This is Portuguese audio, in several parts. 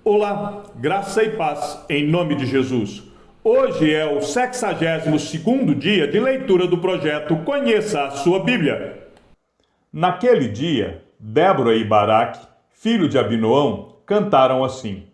Olá, graça e paz em nome de Jesus. Hoje é o 62º dia de leitura do projeto Conheça a Sua Bíblia. Naquele dia, Débora e Baraque, filho de Abinoão, cantaram assim: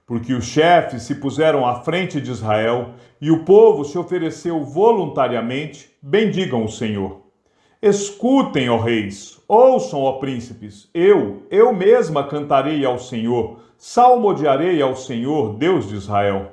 porque os chefes se puseram à frente de Israel e o povo se ofereceu voluntariamente, bendigam o Senhor. Escutem, ó reis, ouçam, ó príncipes, eu mesma cantarei ao Senhor, salmodiarei ao Senhor, Deus de Israel.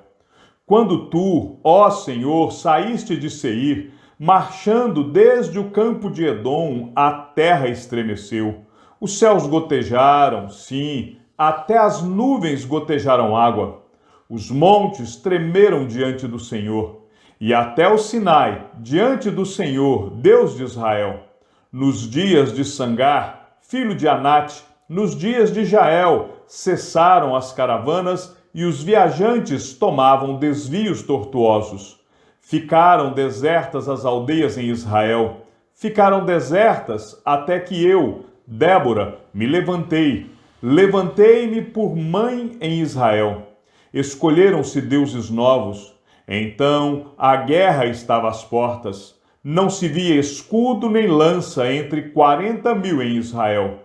Quando tu, ó Senhor, saíste de Seir, marchando desde o campo de Edom, a terra estremeceu. Os céus gotejaram, sim, até as nuvens gotejaram água. Os montes tremeram diante do Senhor, e até o Sinai, diante do Senhor, Deus de Israel. Nos dias de Sangar, filho de Anate, nos dias de Jael, cessaram as caravanas e os viajantes tomavam desvios tortuosos. Ficaram desertas as aldeias em Israel, ficaram desertas até que eu, Débora, me levantei-me por mãe em Israel. Escolheram-se deuses novos. Então a guerra estava às portas. Não se via escudo nem lança entre 40.000 em Israel.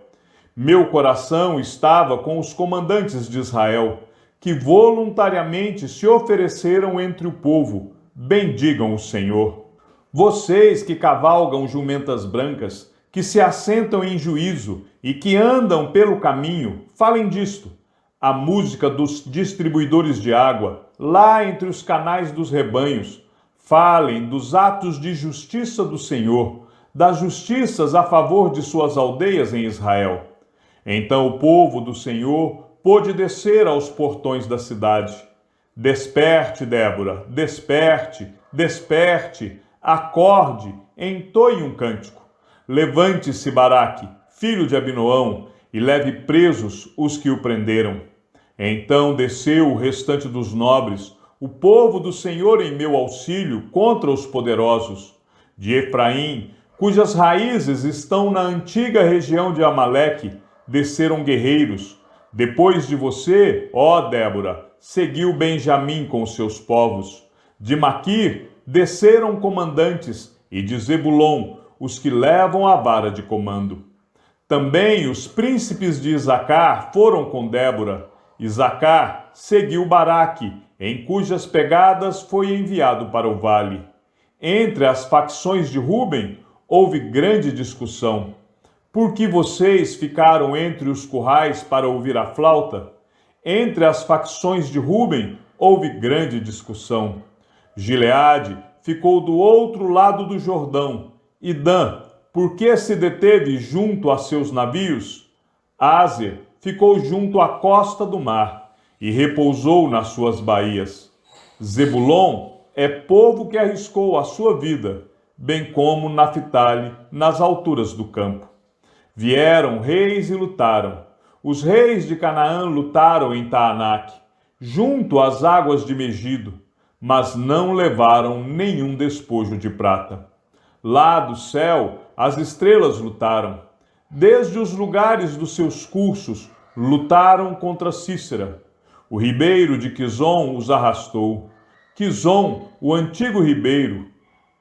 Meu coração estava com os comandantes de Israel, que voluntariamente se ofereceram entre o povo. Bendigam o Senhor. Vocês que cavalgam jumentas brancas, que se assentam em juízo e que andam pelo caminho, falem disto. A música dos distribuidores de água, lá entre os canais dos rebanhos. Falem dos atos de justiça do Senhor, das justiças a favor de suas aldeias em Israel. Então o povo do Senhor pôde descer aos portões da cidade. Desperte, Débora, desperte, desperte, acorde, entoie um cântico. Levante-se, Baraque, filho de Abinoão, e leve presos os que o prenderam. Então desceu o restante dos nobres, o povo do Senhor em meu auxílio contra os poderosos. De Efraim, cujas raízes estão na antiga região de Amaleque, desceram guerreiros. Depois de você, ó Débora, seguiu Benjamim com os seus povos. De Maquir desceram comandantes, e de Zebulon, os que levam a vara de comando. Também os príncipes de Isacar foram com Débora. Isacar seguiu Baraque, em cujas pegadas foi enviado para o vale. Entre as facções de Ruben houve grande discussão. Por que vocês ficaram entre os currais para ouvir a flauta? Entre as facções de Ruben houve grande discussão. Gileade ficou do outro lado do Jordão. E Dan, por que se deteve junto a seus navios? Áser ficou junto à costa do mar e repousou nas suas baías. Zebulon é povo que arriscou a sua vida, bem como Naphtali nas alturas do campo. Vieram reis e lutaram. Os reis de Canaã lutaram em Taanaque, junto às águas de Megido, mas não levaram nenhum despojo de prata. Lá do céu as estrelas lutaram. Desde os lugares dos seus cursos lutaram contra Cícera. O ribeiro de Quizon os arrastou. Quizon, o antigo ribeiro.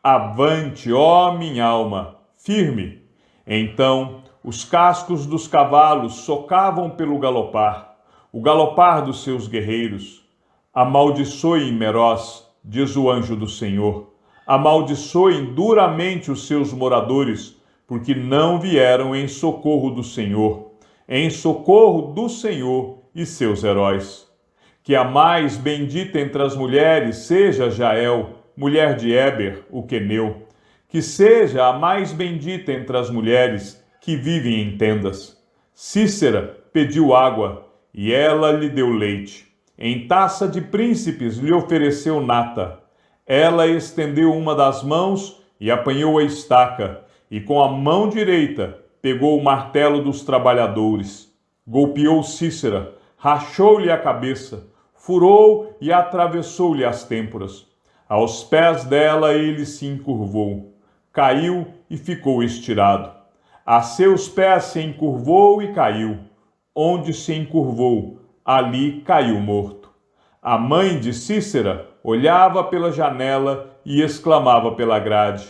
Avante, ó minha alma, firme. Então os cascos dos cavalos socavam pelo galopar, o galopar dos seus guerreiros. Amaldiçoem Meroz, diz o anjo do Senhor. Amaldiçoem duramente os seus moradores, porque não vieram em socorro do Senhor e seus heróis. Que a mais bendita entre as mulheres seja Jael, mulher de Éber, o queneu. Que seja a mais bendita entre as mulheres que vivem em tendas. Cícera pediu água, e ela lhe deu leite. Em taça de príncipes lhe ofereceu nata. Ela estendeu uma das mãos e apanhou a estaca, e com a mão direita pegou o martelo dos trabalhadores. Golpeou Cícera, rachou-lhe a cabeça, furou e atravessou-lhe as têmporas. Aos pés dela ele se encurvou, caiu e ficou estirado. A seus pés se encurvou e caiu. Onde se encurvou, ali caiu morto. A mãe de Cícera olhava pela janela e exclamava pela grade: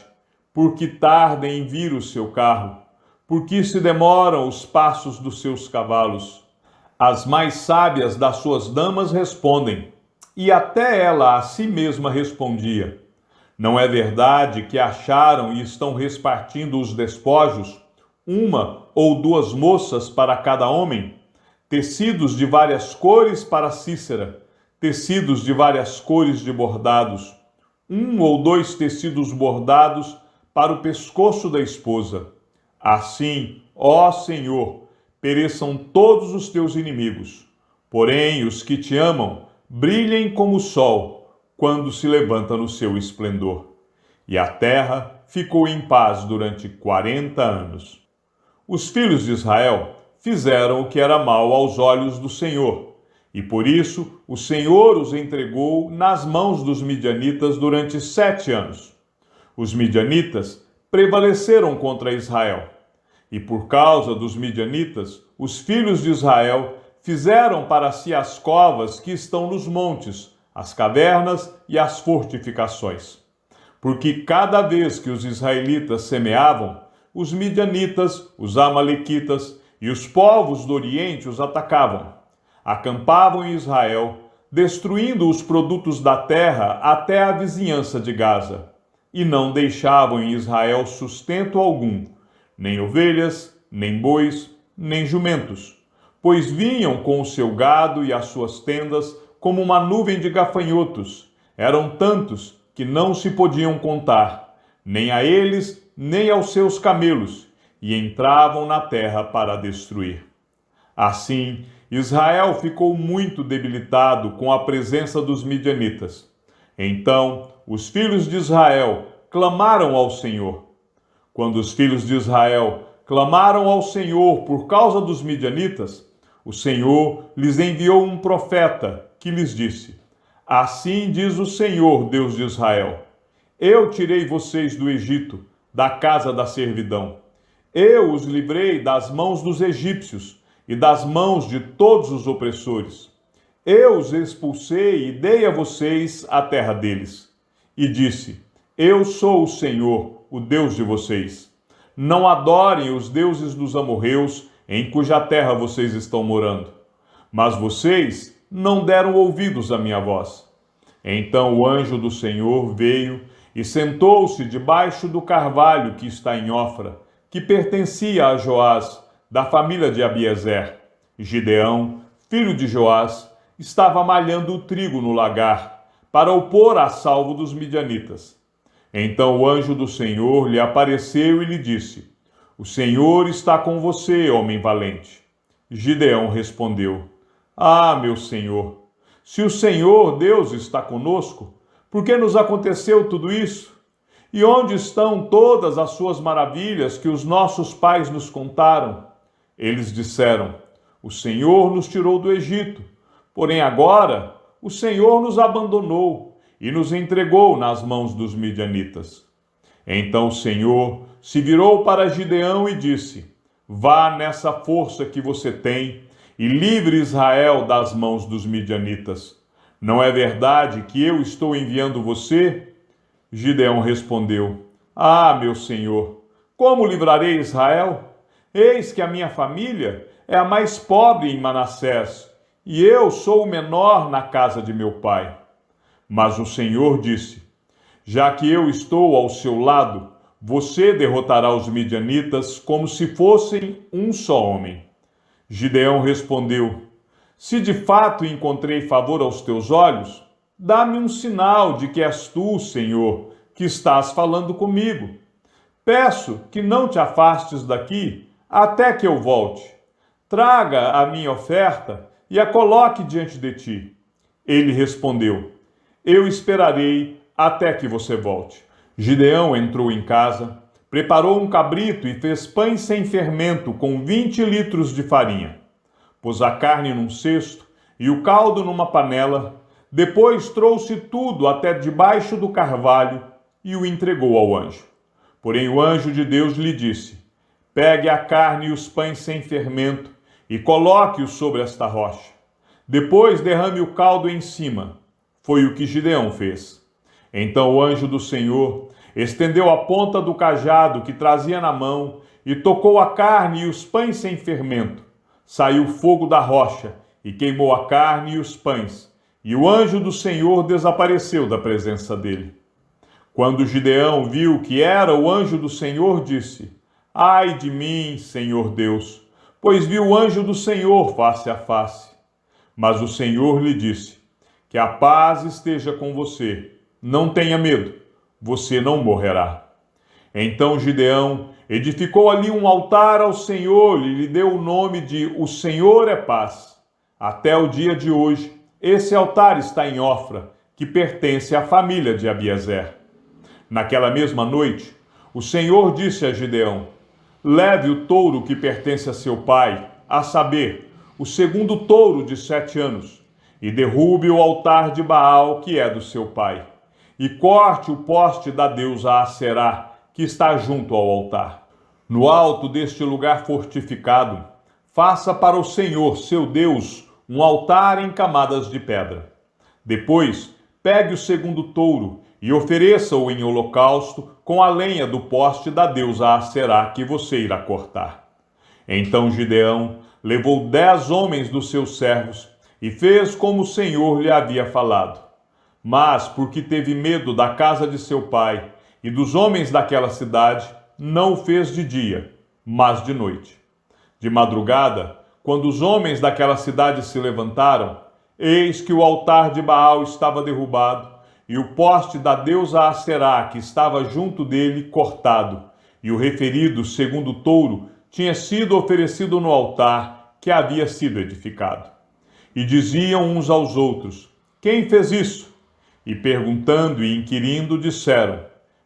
por que tarda em vir o seu carro? Por que se demoram os passos dos seus cavalos? As mais sábias das suas damas respondem, e até ela a si mesma respondia: não é verdade que acharam e estão repartindo os despojos, uma ou duas moças para cada homem? Tecidos de várias cores para Cícera, tecidos de várias cores de bordados, um ou dois tecidos bordados para o pescoço da esposa. Assim, ó Senhor, pereçam todos os teus inimigos. Porém, os que te amam brilhem como o sol quando se levanta no seu esplendor. E a terra ficou em paz durante 40 anos. Os filhos de Israel fizeram o que era mal aos olhos do Senhor, e por isso o Senhor os entregou nas mãos dos midianitas durante 7 anos. Os midianitas prevaleceram contra Israel, e por causa dos midianitas, os filhos de Israel fizeram para si as covas que estão nos montes, as cavernas e as fortificações. Porque cada vez que os israelitas semeavam, os midianitas, os amalequitas e os povos do Oriente os atacavam. Acampavam em Israel, destruindo os produtos da terra até a vizinhança de Gaza, e não deixavam em Israel sustento algum, nem ovelhas, nem bois, nem jumentos, pois vinham com o seu gado e as suas tendas como uma nuvem de gafanhotos. Eram tantos que não se podiam contar, nem a eles, nem aos seus camelos, e entravam na terra para destruir. Assim, Israel ficou muito debilitado com a presença dos midianitas. Então, os filhos de Israel clamaram ao Senhor. Quando os filhos de Israel clamaram ao Senhor por causa dos midianitas, o Senhor lhes enviou um profeta que lhes disse: assim diz o Senhor, Deus de Israel: eu tirei vocês do Egito, da casa da servidão. Eu os livrei das mãos dos egípcios e das mãos de todos os opressores. Eu os expulsei e dei a vocês a terra deles. E disse: eu sou o Senhor, o Deus de vocês. Não adorem os deuses dos amorreus, em cuja terra vocês estão morando. Mas vocês não deram ouvidos à minha voz. Então o anjo do Senhor veio e sentou-se debaixo do carvalho que está em Ofra, que pertencia a Joás, da família de Abiezer. Gideão, filho de Joás, estava malhando o trigo no lagar, para o pôr a salvo dos midianitas. Então o anjo do Senhor lhe apareceu e lhe disse: o Senhor está com você, homem valente. Gideão respondeu: ah, meu Senhor, se o Senhor Deus está conosco, por que nos aconteceu tudo isso? E onde estão todas as suas maravilhas que os nossos pais nos contaram? Eles disseram: o Senhor nos tirou do Egito, porém agora o Senhor nos abandonou e nos entregou nas mãos dos midianitas. Então o Senhor se virou para Gideão e disse: vá nessa força que você tem e livre Israel das mãos dos midianitas. Não é verdade que eu estou enviando você? Gideão respondeu: ah, meu Senhor, como livrarei Israel? Eis que a minha família é a mais pobre em Manassés, e eu sou o menor na casa de meu pai. Mas o Senhor disse: já que eu estou ao seu lado, você derrotará os midianitas como se fossem um só homem. Gideão respondeu: se de fato encontrei favor aos teus olhos, dá-me um sinal de que és tu, Senhor, que estás falando comigo. Peço que não te afastes daqui até que eu volte. Traga a minha oferta e a coloque diante de ti. Ele respondeu: eu esperarei até que você volte. Gideão entrou em casa, preparou um cabrito e fez pães sem fermento com 20 litros de farinha. Pôs a carne num cesto e o caldo numa panela. Depois trouxe tudo até debaixo do carvalho e o entregou ao anjo. Porém o anjo de Deus lhe disse: pegue a carne e os pães sem fermento e coloque-os sobre esta rocha. Depois derrame o caldo em cima. Foi o que Gideão fez. Então o anjo do Senhor estendeu a ponta do cajado que trazia na mão e tocou a carne e os pães sem fermento. Saiu fogo da rocha e queimou a carne e os pães, e o anjo do Senhor desapareceu da presença dele. Quando Gideão viu que era o anjo do Senhor, disse: Ai de mim, Senhor Deus, pois vi o anjo do Senhor face a face. Mas o Senhor lhe disse: Que a paz esteja com você. Não tenha medo, você não morrerá. Então Gideão edificou ali um altar ao Senhor e lhe deu o nome de O Senhor é Paz. Até o dia de hoje, esse altar está em Ofra, que pertence à família de Abiezer. Naquela mesma noite, o Senhor disse a Gideão: Leve o touro que pertence a seu pai, a saber, o segundo touro de 7 anos, e derrube o altar de Baal, que é do seu pai, e corte o poste da deusa Aserá, que está junto ao altar. No alto deste lugar fortificado, faça para o Senhor, seu Deus, um altar em camadas de pedra. Depois, pegue o segundo touro e ofereça-o em holocausto com a lenha do poste da deusa Aserá que você irá cortar. Então Gideão levou 10 homens dos seus servos e fez como o Senhor lhe havia falado. Mas, porque teve medo da casa de seu pai e dos homens daquela cidade, não o fez de dia, mas de noite. De madrugada, quando os homens daquela cidade se levantaram, eis que o altar de Baal estava derrubado, e o poste da deusa Aserá, que estava junto dele, cortado, e o referido segundo touro tinha sido oferecido no altar que havia sido edificado. E diziam uns aos outros: Quem fez isso? E perguntando e inquirindo, disseram: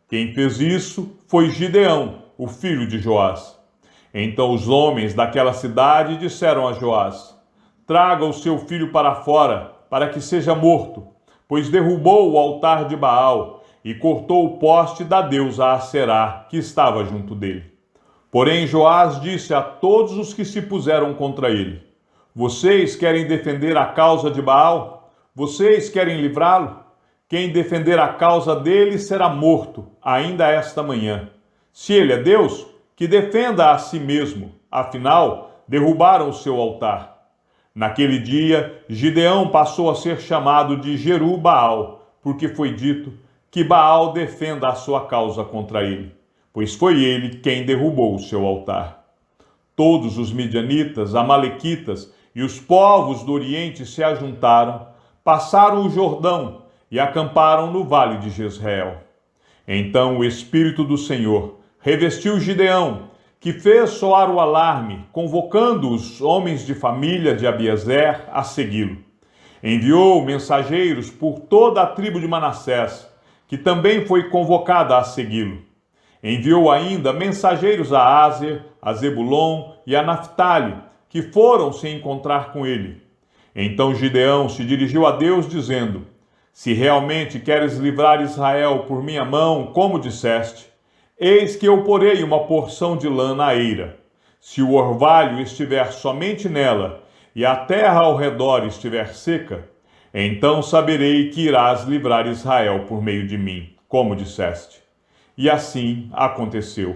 Quem fez isso foi Gideão, o filho de Joás. Então os homens daquela cidade disseram a Joás: Traga o seu filho para fora, para que seja morto, pois derrubou o altar de Baal e cortou o poste da deusa Aserá, que estava junto dele. Porém Joás disse a todos os que se puseram contra ele: Vocês querem defender a causa de Baal? Vocês querem livrá-lo? Quem defender a causa dele será morto, ainda esta manhã. Se ele é Deus, que defenda a si mesmo, afinal, derrubaram o seu altar. Naquele dia, Gideão passou a ser chamado de Jeru-Baal, porque foi dito que Baal defenda a sua causa contra ele, pois foi ele quem derrubou o seu altar. Todos os midianitas, amalequitas e os povos do Oriente se ajuntaram, passaram o Jordão e acamparam no vale de Jezreel. Então o Espírito do Senhor revestiu Gideão, que fez soar o alarme, convocando os homens de família de Abiezer a segui-lo. Enviou mensageiros por toda a tribo de Manassés, que também foi convocada a segui-lo. Enviou ainda mensageiros a Áser, a Zebulon e a Naftali, que foram se encontrar com ele. Então Gideão se dirigiu a Deus, dizendo: Se realmente queres livrar Israel por minha mão, como disseste, eis que eu porei uma porção de lã na eira. Se o orvalho estiver somente nela, e a terra ao redor estiver seca, então saberei que irás livrar Israel por meio de mim, como disseste. E assim aconteceu.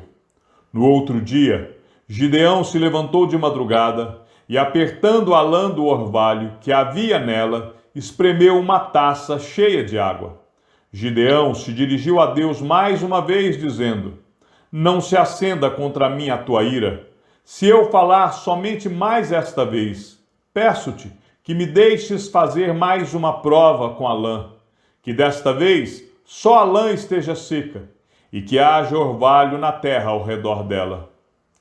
No outro dia, Gideão se levantou de madrugada, e apertando a lã do orvalho que havia nela, espremeu uma taça cheia de água. Gideão se dirigiu a Deus mais uma vez, dizendo: Não se acenda contra mim a tua ira. Se eu falar somente mais esta vez, peço-te que me deixes fazer mais uma prova com a lã, que desta vez só a lã esteja seca, e que haja orvalho na terra ao redor dela.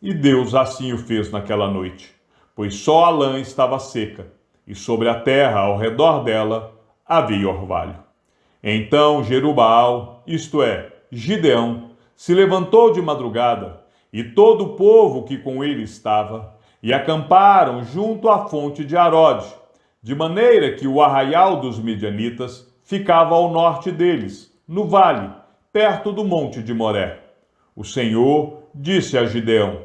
E Deus assim o fez naquela noite, pois só a lã estava seca, e sobre a terra ao redor dela havia orvalho. Então Jeru-Baal, isto é, Gideão, se levantou de madrugada, e todo o povo que com ele estava, e acamparam junto à fonte de Arode, de maneira que o arraial dos midianitas ficava ao norte deles, no vale, perto do monte de Moré. O Senhor disse a Gideão: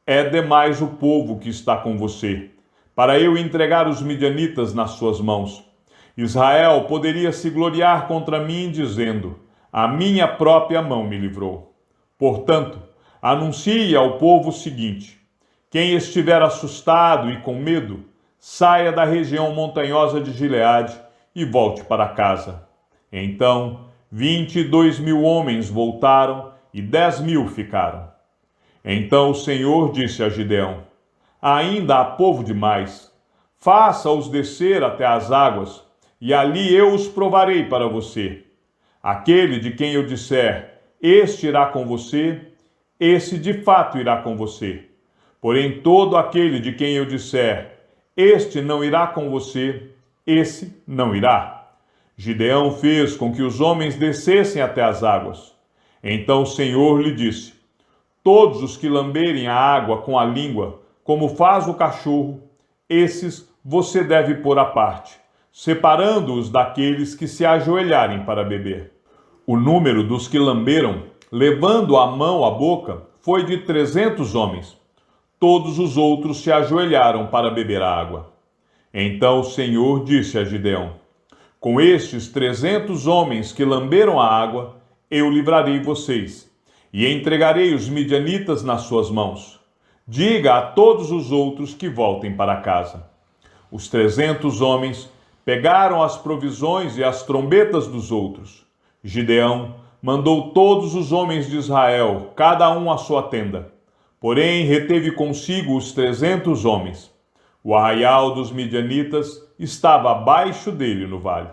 É demais o povo que está com você. para eu entregar os midianitas nas suas mãos. Israel poderia se gloriar contra mim, dizendo: a minha própria mão me livrou. Portanto, anuncie ao povo o seguinte: quem estiver assustado e com medo, saia da região montanhosa de Gileade e volte para casa. Então, 22.000 homens voltaram e 10.000 ficaram. Então o Senhor disse a Gideão: ainda há povo demais. Faça-os descer até as águas, e ali eu os provarei para você. Aquele de quem eu disser: este irá com você, esse de fato irá com você. Porém, todo aquele de quem eu disser: este não irá com você, esse não irá. Gideão fez com que os homens descessem até as águas. Então o Senhor lhe disse: todos os que lamberem a água com a língua, como faz o cachorro, esses você deve pôr à parte, separando-os daqueles que se ajoelharem para beber. O número dos que lamberam, levando a mão à boca, foi de 300 homens. Todos os outros se ajoelharam para beber a água. Então o Senhor disse a Gideão: com estes 300 homens que lamberam a água, eu livrarei vocês, e entregarei os midianitas nas suas mãos. Diga a todos os outros que voltem para casa. Os 300 homens pegaram as provisões e as trombetas dos outros. Gideão mandou todos os homens de Israel, cada um à sua tenda. Porém, reteve consigo os 300 homens. O arraial dos midianitas estava abaixo dele no vale.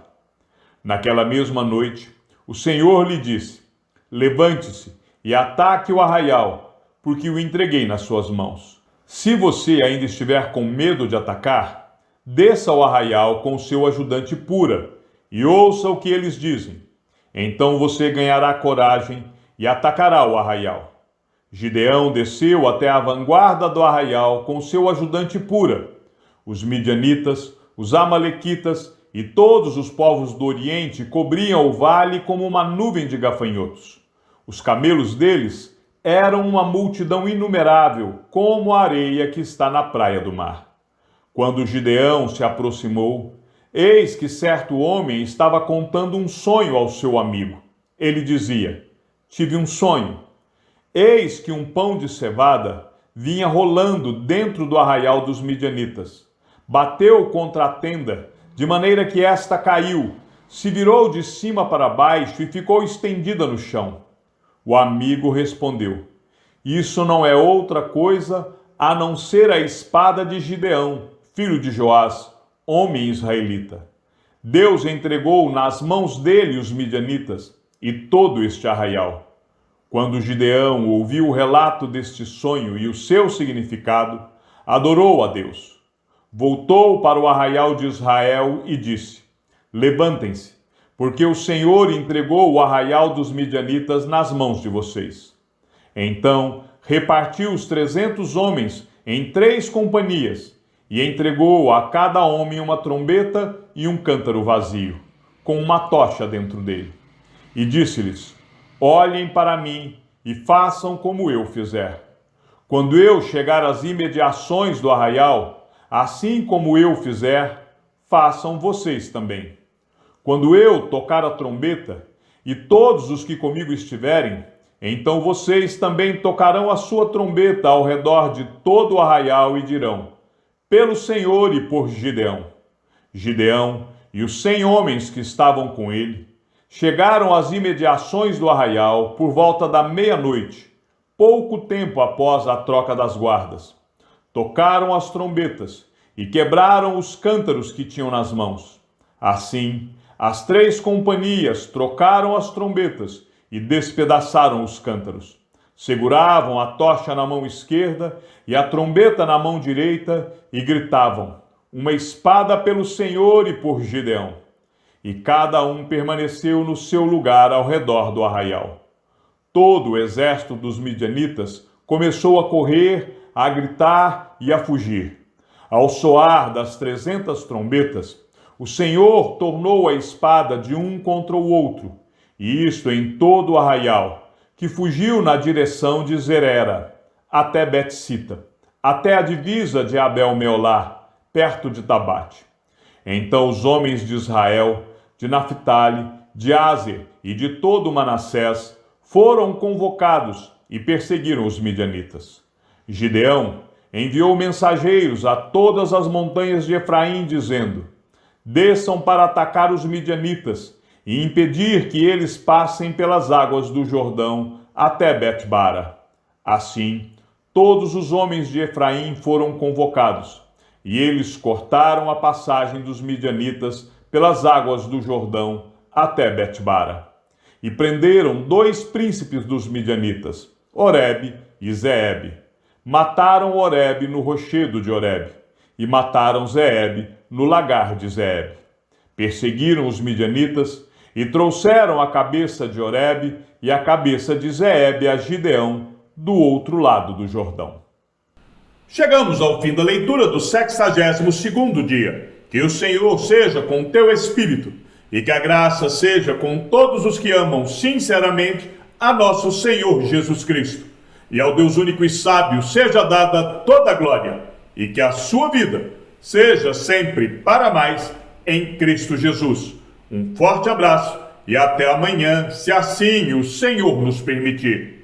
Naquela mesma noite, o Senhor lhe disse: levante-se e ataque o arraial, porque o entreguei nas suas mãos. Se você ainda estiver com medo de atacar, desça ao arraial com seu ajudante Pura e ouça o que eles dizem. Então você ganhará coragem e atacará o arraial. Gideão desceu até a vanguarda do arraial com seu ajudante Pura. Os midianitas, os amalequitas e todos os povos do Oriente cobriam o vale como uma nuvem de gafanhotos. Os camelos deles eram uma multidão inumerável, como a areia que está na praia do mar. Quando Gideão se aproximou, eis que certo homem estava contando um sonho ao seu amigo. Ele dizia: tive um sonho. Eis que um pão de cevada vinha rolando dentro do arraial dos midianitas. Bateu contra a tenda, de maneira que esta caiu, se virou de cima para baixo e ficou estendida no chão. O amigo respondeu: isso não é outra coisa a não ser a espada de Gideão, filho de Joás, homem israelita. Deus entregou nas mãos dele os midianitas e todo este arraial. Quando Gideão ouviu o relato deste sonho e o seu significado, adorou a Deus. Voltou para o arraial de Israel e disse: levantem-se, porque o Senhor entregou o arraial dos midianitas nas mãos de vocês. Então repartiu os 300 homens em 3 companhias e entregou a cada homem uma trombeta e um cântaro vazio, com uma tocha dentro dele. E disse-lhes: olhem para mim e façam como eu fizer. Quando eu chegar às imediações do arraial, assim como eu fizer, façam vocês também. Quando eu tocar a trombeta, e todos os que comigo estiverem, então vocês também tocarão a sua trombeta ao redor de todo o arraial e dirão: pelo Senhor e por Gideão. Gideão e os 100 homens que estavam com ele chegaram às imediações do arraial por volta da meia-noite, pouco tempo após a troca das guardas. Tocaram as trombetas e quebraram os cântaros que tinham nas mãos. Assim, as 3 companhias trocaram as trombetas e despedaçaram os cântaros. Seguravam a tocha na mão esquerda e a trombeta na mão direita e gritavam: uma espada pelo Senhor e por Gideão. E cada um permaneceu no seu lugar ao redor do arraial. Todo o exército dos midianitas começou a correr, a gritar e a fugir. Ao soar das 300 trombetas, o Senhor tornou a espada de um contra o outro, e isto em todo o arraial, que fugiu na direção de Zerera, até Betsita, até a divisa de Abel-Meolá, perto de Tabate. Então os homens de Israel, de Naphtali, de Aser e de todo Manassés foram convocados e perseguiram os midianitas. Gideão enviou mensageiros a todas as montanhas de Efraim, dizendo: desçam para atacar os midianitas e impedir que eles passem pelas águas do Jordão até Bet-bara. Assim, todos os homens de Efraim foram convocados, e eles cortaram a passagem dos midianitas pelas águas do Jordão até Bet-bara. E prenderam 2 príncipes dos midianitas, Oreb e Zeeb. Mataram Oreb no rochedo de Oreb, e mataram Zeeb no lagar de Zeeb. Perseguiram os midianitas e trouxeram a cabeça de Oreb e a cabeça de Zeeb a Gideão do outro lado do Jordão. Chegamos ao fim da leitura do 62º dia. Que o Senhor seja com o teu espírito e que a graça seja com todos os que amam sinceramente a nosso Senhor Jesus Cristo. E ao Deus único e sábio seja dada toda a glória e que a sua vida seja sempre para mais em Cristo Jesus. Um forte abraço e até amanhã, se assim o Senhor nos permitir.